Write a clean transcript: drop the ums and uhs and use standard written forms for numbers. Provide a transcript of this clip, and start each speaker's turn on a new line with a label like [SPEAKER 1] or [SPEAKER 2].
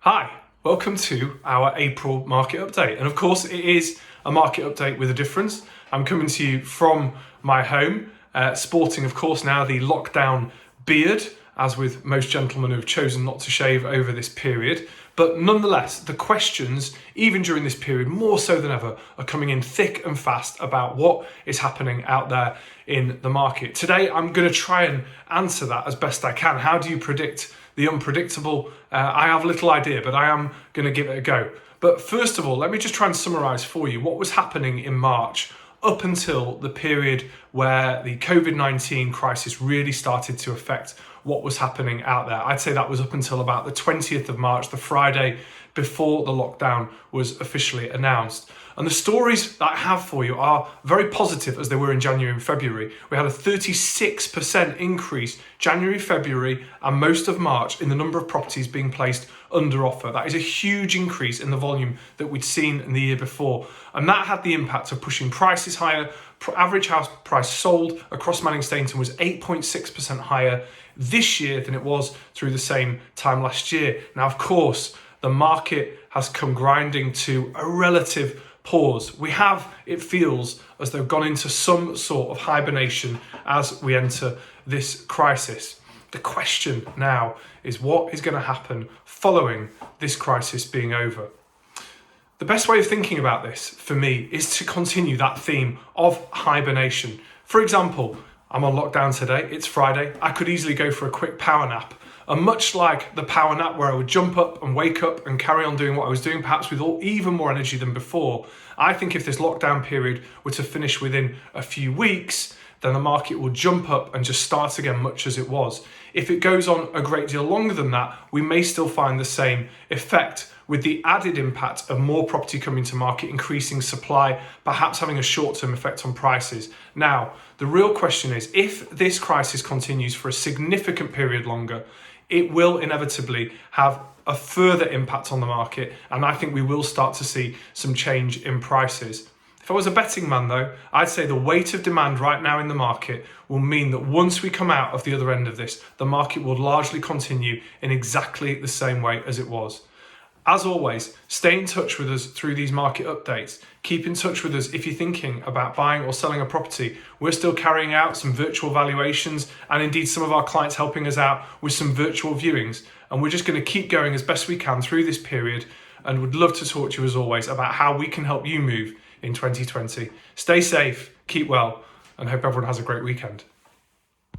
[SPEAKER 1] Hi, welcome to our April market update. And of course, it is a market update with a difference. I'm coming to you from my home, sporting, of course, now the lockdown beard, as with most gentlemen who have chosen not to shave over this period. But nonetheless, the questions, even during this period, more so than ever, are coming in thick and fast about what is happening out there in the market. Today, I'm going to try and answer that as best I can. How do you predict the unpredictable? I have little idea, but I am going to give it a go. But first of all, let me just try and summarize for you what was happening in March up until the period where the COVID-19 crisis really started to affect what was happening out there. I'd say that was up until about the 20th of March, the Friday before the lockdown was officially announced. And the stories that I have for you are very positive as they were in January and February. We had a 36% increase January, February, and most of March in the number of properties being placed under offer. That is a huge increase in the volume that we'd seen in the year before. And that had the impact of pushing prices higher. Average house price sold across Manning Stainton was 8.6% higher this year than it was through the same time last year. Now, of course, the market has come grinding to a relative pause. We have, it feels as though, gone into some sort of hibernation as we enter this crisis. The question now is what is going to happen following this crisis being over? The best way of thinking about this for me is to continue that theme of hibernation. For example, I'm on lockdown today, it's Friday, I could easily go for a quick power nap. And much like the power nap where I would jump up and wake up and carry on doing what I was doing, perhaps with even more energy than before, I think if this lockdown period were to finish within a few weeks, then the market will jump up and just start again much as it was. If it goes on a great deal longer than that, we may still find the same effect, with the added impact of more property coming to market, increasing supply, perhaps having a short-term effect on prices. Now, the real question is, if this crisis continues for a significant period longer, it will inevitably have a further impact on the market, and I think we will start to see some change in prices. If I was a betting man though, I'd say the weight of demand right now in the market will mean that once we come out of the other end of this, the market will largely continue in exactly the same way as it was. As always, stay in touch with us through these market updates. Keep in touch with us if you're thinking about buying or selling a property. We're still carrying out some virtual valuations, and indeed some of our clients helping us out with some virtual viewings. And we're just going to keep going as best we can through this period, and would love to talk to you as always about how we can help you move in 2020. Stay safe, keep well, and hope everyone has a great weekend.